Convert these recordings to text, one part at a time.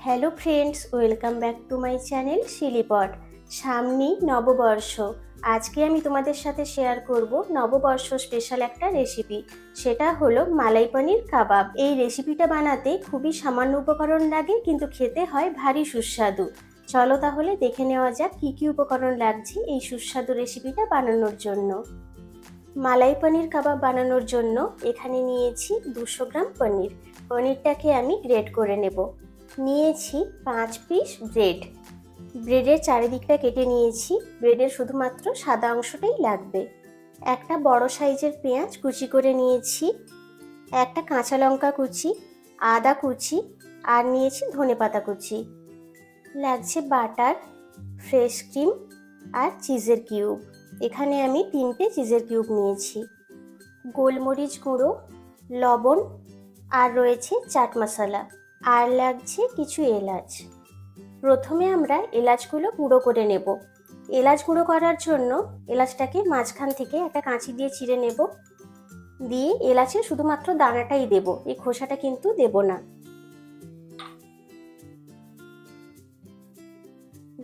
Hello friends, welcome back to my channel শিলিপট। সামনেই নববর্ষ। আজকে আমি তোমাদের সাথে শেয়ার করব নববর্ষ স্পেশাল একটা রেসিপি। সেটা হলো মালাই পনির কাবাব। এই রেসিপিটা বানাতে খুবই সামান্য উপকরণ লাগে, কিন্তু খেতে হয় ভারী সুস্বাদু। চলো তাহলে দেখে নেওয়া যাক কী কী উপকরণ লাগছে এই সুস্বাদু রেসিপিটা বানানোর জন্য। মালাই পনির কাবাব বানানোর জন্য এখানে নিয়েছি 200 গ্রাম পনির। পনিরটাকে আমি গ্রেট করে নেব। নিয়েছি 5 পিস ব্রেড। ব্রেডের চারিদিকটা কেটে নিয়েছি। ব্রেডের শুধুমাত্র সাদা অংশটাই লাগবে। একটা বড় সাইজের পেঁয়াজ কুচি করে নিয়েছি, একটা কাঁচা লঙ্কা কুচি, আদা কুচি, আর নিয়েছি ধনেপাতা কুচি। লাগছে বাটার, ফ্রেশ ক্রিম আর চিজের কিউব। এখানে আমি 3টে চিজের কিউব নিয়েছি। গোলমরিচ গুঁড়ো, লবণ, আর রয়েছে চাট মশলা, আর লাগছে কিছু এলাচ। প্রথমে আমরা এলাচগুলো গুঁড়ো করে নেব। এলাচ গুঁড়ো করার জন্য এলাচটাকে মাঝখান থেকে একটা কাঁচি দিয়ে চিড়ে নেব। দিয়ে এলাচের শুধুমাত্র দানাটাই দেব, এই খোসাটা কিন্তু দেব না।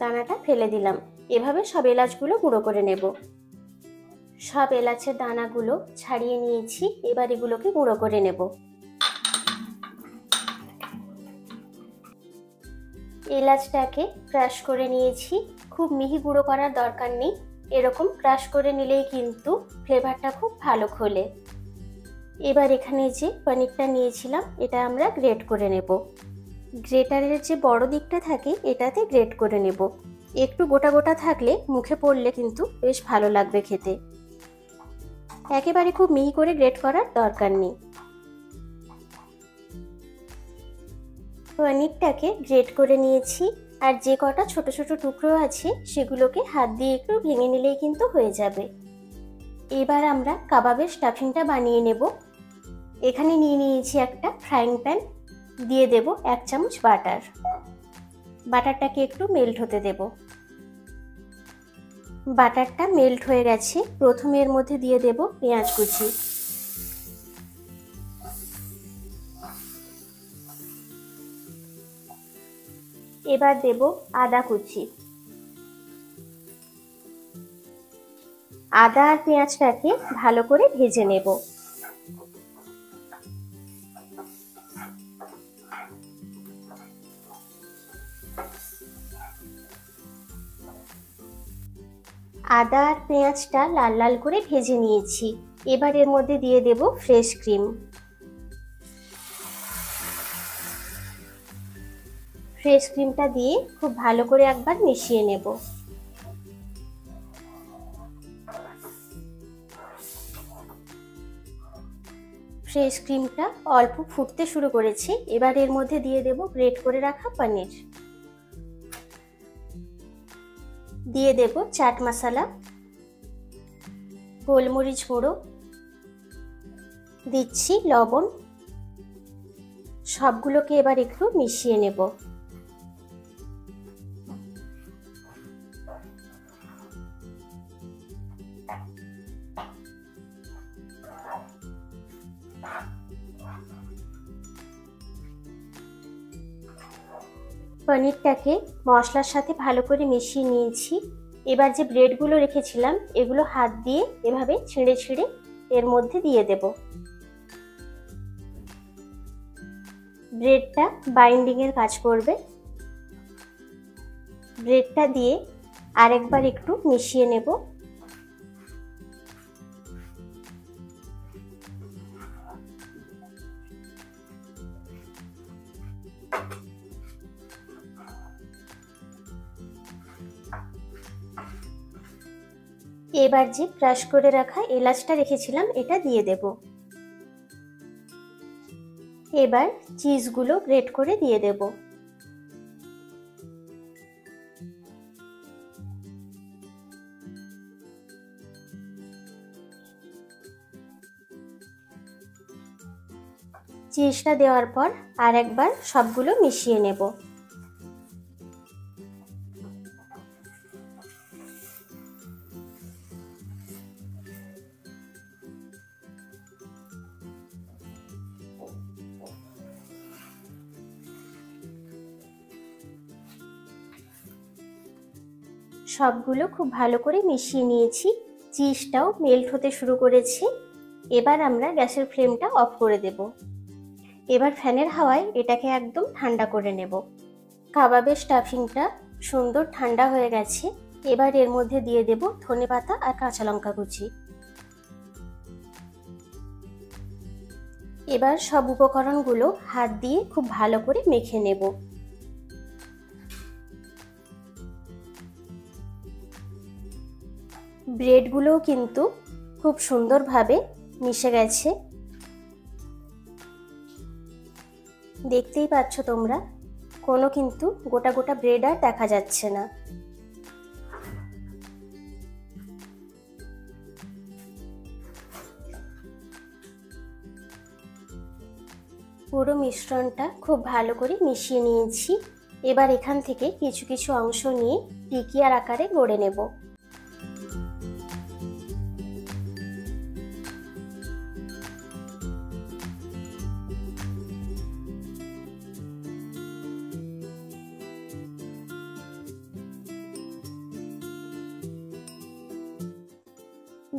দানাটা ফেলে দিলাম। এভাবে সব এলাচগুলো গুঁড়ো করে নেব। সব এলাচের দানাগুলো ছাড়িয়ে নিয়েছি। এবার এগুলোকে গুঁড়ো করে নেব। এলাচটাকে ক্রাশ করে নিয়েছি। খুব মিহি গুঁড়ো করার দরকার নেই, এরকম ক্রাশ করে নিলেই কিন্তু ফ্লেভারটা খুব ভালো খোলে। এবার এখানে যে পনিরটা নিয়েছিলাম এটা আমরা গ্রেট করে নেব। গ্রেটারের যে বড় দিকটা থাকে এটাতে গ্রেট করে নেব। একটু গোটা গোটা থাকলে মুখে পড়লে কিন্তু বেশ ভালো লাগবে খেতে। একেবারে খুব মিহি করে গ্রেট করার দরকার নেই। পনিরটাকে গ্রেট করে নিয়েছি, আর যে কটা ছোট ছোট টুকরো আছে সেগুলোকে হাত দিয়ে একটু ভেঙে নিলেই কিন্তু হয়ে যাবে। এবার আমরা কাবাবের স্টাফিংটা বানিয়ে নেব। এখানে নিয়ে নিয়েছি একটা ফ্রাইং প্যান। দিয়ে দেব 1 চামচ বাটার। বাটারটাকে একটু মেল্ট হতে দেব। বাটারটা মেল্ট হয়ে গেছে। প্রথমে এর মধ্যে দিয়ে দেব পেঁয়াজ কুচি, এবার দেব আদা কুচি। আদা আর পেঁয়াজটাকে ভালো করে ভেজে নেব। আদা আর পেঁয়াজটা লাল লাল করে ভেজে নিয়েছি। এবার এর মধ্যে দিয়ে দেব ফ্রেশ ক্রিম। ফ্রেশ ক্রিমটা দিয়ে খুব ভালো করে একবার মিশিয়ে নেব। ফ্রেশ ক্রিমটা অল্প ফুটতে শুরু করেছে। এবার এর মধ্যে দিয়ে দেব গ্রেট করে রাখা পনির। দিয়ে দেব চাট মশলা, গোলমরিচ গুঁড়ো, দিচ্ছি লবণ। সবগুলোকে এবার একটু মিশিয়ে নেব। পনিরটাকে মশলার সাথে ভালো করে মিশিয়ে নিয়েছি। এবার যে ব্রেডগুলো রেখেছিলাম এগুলো হাত দিয়ে এভাবে ছিঁড়ে ছিঁড়ে এর মধ্যে দিয়ে দেব। ব্রেডটা বাইন্ডিংয়ের কাজ করবে। ব্রেডটা দিয়ে আরেকবার একটু মিশিয়ে নেব। এবার যে ক্রাশ করে রাখা এলাচটা রেখেছিলাম এটা দিয়ে দেব। এবার চিজগুলো গ্রেট করে দিয়ে দেব। চিজটা দেওয়ার পর আরেকবার সবগুলো মিশিয়ে নেব। সবগুলো খুব ভালো করে মিশিয়ে নিয়েছি। চিজটাও মেল্ট হতে শুরু করেছে। এবার আমরা গ্যাসের ফ্লেমটা অফ করে দেব। এবার ফ্যানের হাওয়ায় এটাকে একদম ঠান্ডা করে নেব। কাবাবের স্টাফিংটা সুন্দর ঠান্ডা হয়ে গেছে। এবার এর মধ্যে দিয়ে দেব ধনেপাতা আর কাঁচা লঙ্কা কুচি। এবার সব উপকরণগুলো হাত দিয়ে খুব ভালো করে মেখে নেব। ব্রেডগুলোও কিন্তু খুব সুন্দরভাবে মিশে গেছে। দেখতেই পাচ্ছ তোমরা, কোনো কিন্তু গোটা গোটা ব্রেড আর দেখা যাচ্ছে না। পুরো মিশ্রণটা খুব ভালো করে মিশিয়ে নিয়েছি। এবার এখান থেকে কিছু কিছু অংশ নিয়ে টিকিয়ার আকারে গড়ে নেব।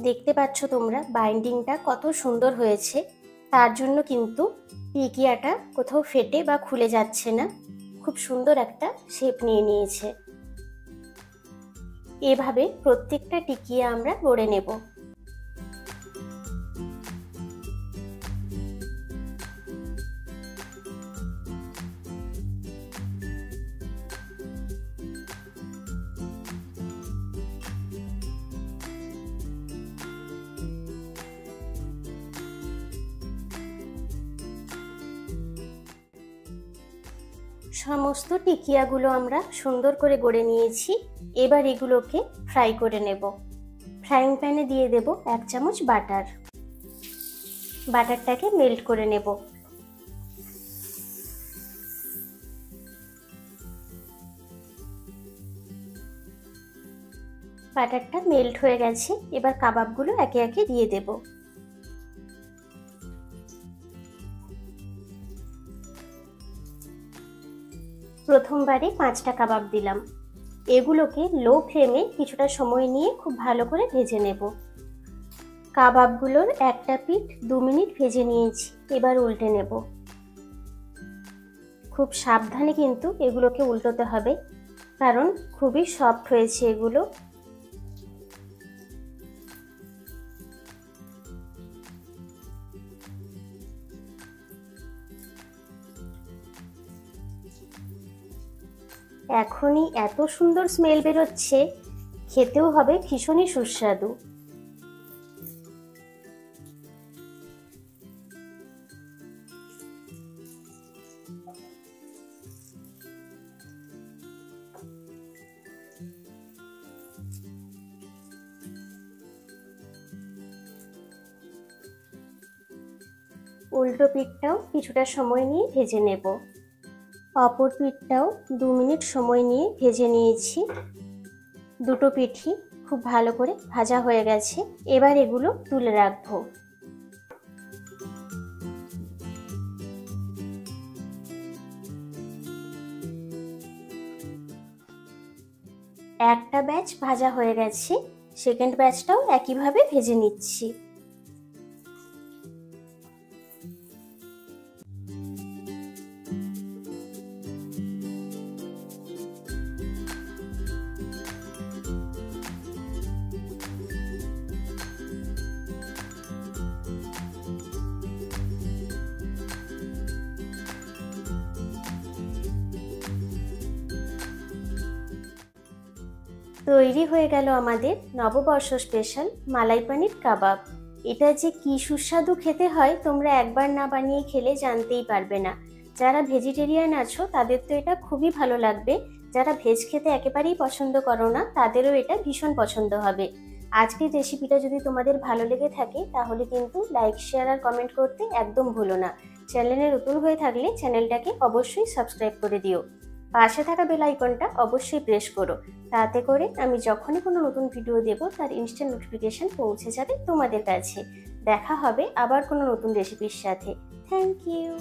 দেখতে পাচ্ছ তোমরা বাইন্ডিংটা কত সুন্দর হয়েছে। তার জন্য কিন্তু টিকিয়াটা কোথাও ফেটে বা খুলে যাচ্ছে না, খুব সুন্দর একটা শেপ নিয়ে নিয়েছে। এভাবে প্রত্যেকটা টিকিয়া আমরা গড়ে নেব। সমস্ত টিকিয়াগুলো আমরা সুন্দর করে গড়ে নিয়েছি। এবার এগুলোকে ফ্রাই করে নেব। ফ্রাইং প্যানে দিয়ে দেব 1 চামচ বাটার। বাটারটাকে মেল্ট করে নেব। বাটারটা মেল্ট হয়ে গেছে। এবার কাবাবগুলো একে একে দিয়ে দেব। প্রথমবারে 5টা কাবাব দিলাম। এগুলোকে লো ফ্লেমে কিছুটা সময় নিয়ে খুব ভালো করে ভেজে নেব। কাবাবগুলোর একটা পিঠ 2 মিনিট ভেজে নিয়েছি। এবার উল্টে নেব। খুব সাবধানে কিন্তু এগুলোকে উল্টোতে হবে, কারণ খুবই সফট হয়েছে এগুলো। এখনই এত সুন্দর স্মেল বেরোচ্ছে, খেতেও হবে ভীষণই সুস্বাদু। উল্টো পিঠটাও কিছুটা সময় নিয়ে ভেজে নেব। অপর পিঠটাও 2 মিনিট সময় নিয়ে ভেজে নিয়েছি। দুটো পিঠই খুব ভালো করে ভাজা হয়ে গেছে। এবার এগুলো তুলে রাখবো। একটা ব্যাচ ভাজা হয়ে গেছে, সেকেন্ড ব্যাচটাও একইভাবে ভেজে নিচ্ছি। তৈরি হয়ে গেল আমাদের নববর্ষ স্পেশাল মালাই পনির কাবাব। এটা যে কি সুস্বাদু খেতে হয়, তোমরা একবার না বানিয়ে খেলে জানতেই পারবে না। যারা ভেজিটেরিয়ান আছো তাদের তো এটা খুবই ভালো লাগবে। যারা ভেজ খেতে একেবারেই পছন্দ করো না, তাদেরও এটা ভীষণ পছন্দ হবে। আজকের রেসিপিটা যদি তোমাদের ভালো লেগে থাকে তাহলে কিন্তু লাইক, শেয়ার আর কমেন্ট করতে একদম ভুলো না। চ্যানেলে নতুন হয়ে থাকলে চ্যানেলটাকে অবশ্যই সাবস্ক্রাইব করে দিও। পাশে থাকা বেল আইকনটা অবশ্যই প্রেস করো, তাতে করে আমি যখনই কোনো নতুন ভিডিও দেব তার ইনস্ট্যান্ট নোটিফিকেশন পৌঁছে যাবে তোমাদের কাছে। দেখা হবে আবার কোনো নতুন রেসিপির সাথে। Thank you.